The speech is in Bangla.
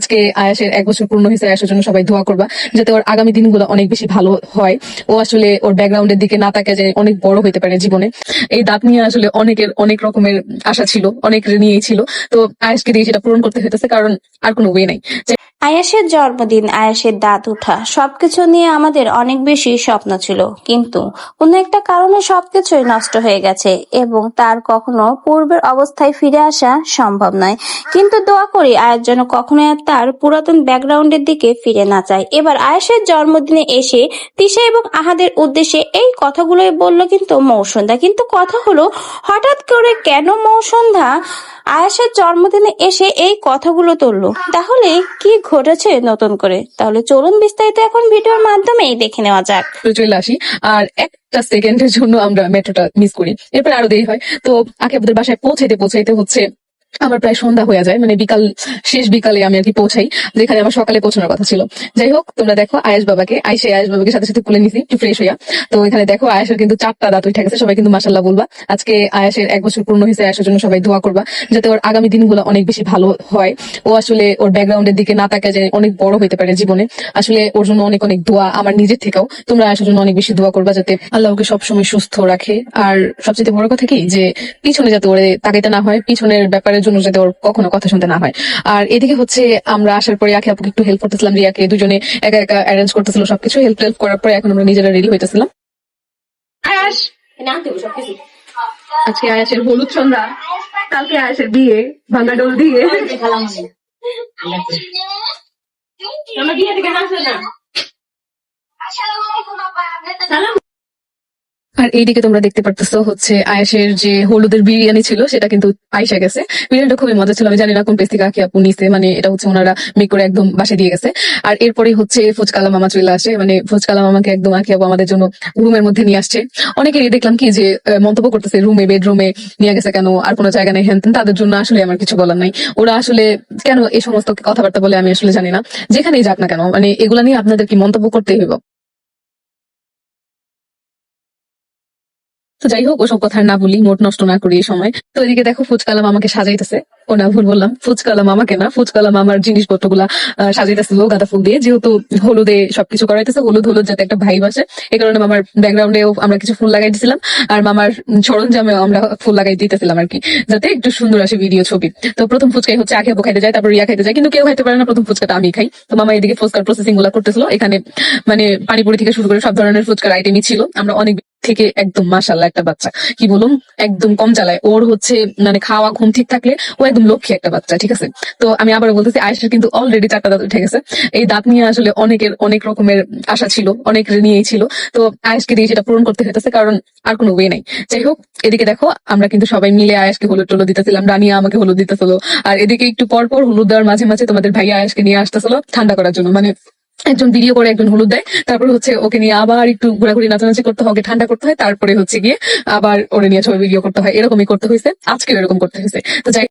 আজকে আয়াসের 1 বছর পূর্ণ হয়েছে। আয়াসের জন্য সবাই দোয়া করবা যাতে ওর আগামী দিনগুলো অনেক বেশি ভালো হয়। ও আসলে ওর ব্যাকগ্রাউন্ডের দিকে না তাকায় যে অনেক বড় হইতে পারে জীবনে। এই দাঁত নিয়ে আসলে অনেকের অনেক রকমের আশা ছিল, অনেক নিয়েই ছিল। তো আয়াসকে দিয়ে সেটা পূরণ করতে হইতেছে, কারণ আর কোনো ওয়ে নাই। আয়াসের জন্মদিন, আয়াসের দাঁত ওঠা, সবকিছু নিয়ে আমাদের অনেক বেশি স্বপ্ন ছিল, কিন্তু কোনো একটা কারণে সবকিছুই নষ্ট হয়ে গেছে এবং তার কখনো পূর্বের অবস্থায় ফিরে আসা সম্ভব নয়। কিন্তু দোয়া করি আয়াস যেন কখনো আর তার পুরাতন ব্যাকগ্রাউন্ডের দিকে ফিরে না যায়। এবার আয়াসের জন্মদিনে এসে তিশা এবং আহাদের উদ্দেশ্যে এই কথাগুলোই বলল কিন্তু মৌসুন্দা। কিন্তু কথা হলো, হঠাৎ করে কেন মৌসুন্দা আয়াসের জন্মদিনে এসে এই কথাগুলো তুললো? তাহলে কি ঘটেছে নতুন করে? তাহলে চলুন বিস্তারিত এখন ভিডিওর মাধ্যমেই দেখে নেওয়া যাক। চলে আসি, আর একটা সেকেন্ডের জন্য আমরা মেট্রোটা মিস করি, এরপর আরো দেরি হয়। তো আকিবুদের বাসায় পৌঁছাইতে হচ্ছে আমার প্রায় সন্ধ্যা হয়ে যায়, মানে বিকাল, শেষ বিকালে আমি আর কি পৌঁছাই, যেখানে আমার সকালে পৌঁছানোর কথা ছিল। যাই হোক, তোমরা দেখো আয়েশ বাবাকে সাথে সাথে তুলে নিছি একটু ফ্রেশ হইয়া। তো এখানে দেখো আয়েশের কিন্তু 4টা দাঁত উঠে গেছে। সবাই কিন্তু মাশাআল্লাহ বলবা। আজকে আয়েশের 1 বছর পূর্ণ হয়েছে। আয়েশের জন্য সবাই দোয়া করবা যাতে ওর আগামী দিনগুলো অনেক বেশি ভালো হয়। ও আসলে ওর ব্যাকগ্রাউন্ডের দিকে না তাকায় যে অনেক বড় হইতে পারে জীবনে। আসলে ওর জন্য অনেক অনেক দোয়া আমার নিজের থেকেও। তোমরা আয়েশের জন্য অনেক বেশি দোয়া করবা যাতে আল্লাহ ওকে সবসময় সুস্থ রাখে। আর সবচেয়ে বড় কথা কি, যে পিছনে যাতে ওরে তাকাইতে না হয়, পিছনের ব্যাপারের জন্য যাতে ওর কখনো কথা শুনতে না হয়। আর এদিকে হচ্ছে আমরা আসার পরে আখি আপুকে একটু হেল্প করতেছিলাম, রিয়াকে দুজনে একা একা অ্যারেঞ্জ করতেছিল সবকিছু। হেল্প করার পরে এখন আমরা নিজেরা রেডি হইতেছিলাম। আজকে আয়াসের হলুদ সন্ধ্যা, কালকে আয়াসের বিয়ে, ভাঙ্গা ডোল দিয়ে। আর এইদিকে তোমরা দেখতে পারতেছো হচ্ছে আয়েশের যে হলুদের বিরিয়ানি ছিল সেটা কিন্তু আইসা গেছে। বিরিয়ানিটা খুবই মজা ছিল। আমি জানি না কোন পেজ থেকে আখি আপু নিছে, মানে এটা হচ্ছে ওনারা মেক করে একদম বাসে দিয়ে গেছে। আর এরপরে হচ্ছে ফুচকালা মামা চলে আসে, মানে ফুচকালা মামাকে একদম আখি আপু আমাদের জন্য রুমের মধ্যে নিয়ে আসছে। অনেকেরই দেখলাম কি যে মন্তব্য করতেছে রুমে, বেডরুমে নিয়ে গেছে কেন, আর কোনো জায়গা নেই, হ্যান। তাদের জন্য আসলে আমার কিছু বলার নাই। ওরা আসলে কেন এই সমস্ত কথাবার্তা বলে আমি আসলে জানি না। যেখানেই যাক না কেন, মানে এগুলা নিয়ে আপনাদের কি মন্তব্য করতেই হইব? তো যাই হোক, ওসব কথা না বলি, মোট নষ্ট না করি এই সময়। তো এদিকে দেখো ফুচকালা মামাকে সাজাইতেছে। ও না, ভুল বললাম, ফুচকালা মামাকে না, ফুচকালা মামার জিনিসপত্র গুলা সাজাইতেছে গাঁদা ফুল দিয়ে। যেহেতু হলুদে সবকিছু করাইতেছে, হলুদ হলুদ যাতে একটা ভাইব আসে, এই কারণে মামার ব্যাকগ্রাউন্ডেও আমরা কিছু ফুল লাগাই দিয়েছিলাম। আর মামার সরঞ্জামেও আমরা ফুল লাগাই দিতেছিলাম আর কি, যাতে একটু সুন্দর আসে ভিডিও ছবি। তো প্রথম ফুচকাই হচ্ছে আখি আপু খাইতে যায়, তারপর রিয়া খাইতে যায়, কিন্তু কেউ খাইতে পারে না। প্রথম ফুচকাটা আমি খাই। তো মামা এদিকে ফুচকার প্রসেসিং গুলা করতেছিল। এখানে মানে পানিপুরি থেকে শুরু করে সব ধরনের ফুচকার আইটেমই ছিল। আমরা অনেক থেকে একদম মাশাআল্লাহ একটা বাচ্চা, কি বলুন, একদম কম চালায়। ওর হচ্ছে মানে খাওয়া ঘুম ঠিক থাকলে ও একদম লক্ষ্মী একটা বাচ্চা, ঠিক আছে। তো আমি আবার বলতেছি, আয়েশের কিন্তু অলরেডি 4টা দাঁত উঠে গেছে। এই দাঁত নিয়ে আসলে অনেকের অনেক রকমের আশা ছিল, অনেক নিয়েই ছিল। তো আয়েশকে দিয়ে সেটা পূরণ করতে হইতেছে, কারণ আর কোনো ওয়ে নাই। যাই হোক, এদিকে দেখো আমরা কিন্তু সবাই মিলে আয়েশকে হলুদ টলুদ দিতেছিলাম। রানিয়া আমাকে হলুদ দিতেছিল। আর এদিকে একটু পর পর হলুদ দেওয়ার মাঝে মাঝে তোমাদের ভাইয়া আয়েশকে নিয়ে আসতেছিল ঠান্ডা করার জন্য। মানে একজন ভিডিও করে একজন হলুদ দেয়, তারপর হচ্ছে ওকে নিয়ে আবার একটু ঘোরাঘুরি নাচানাচি করতে হয়, ওকে ঠান্ডা করতে হয়, তারপরে হচ্ছে গিয়ে আবার ওরে নিয়ে ছবি ভিডিও করতে হয়। এরকমই করতে হয়েছে, আজকেও এরকম করতে হয়েছে। তো যাই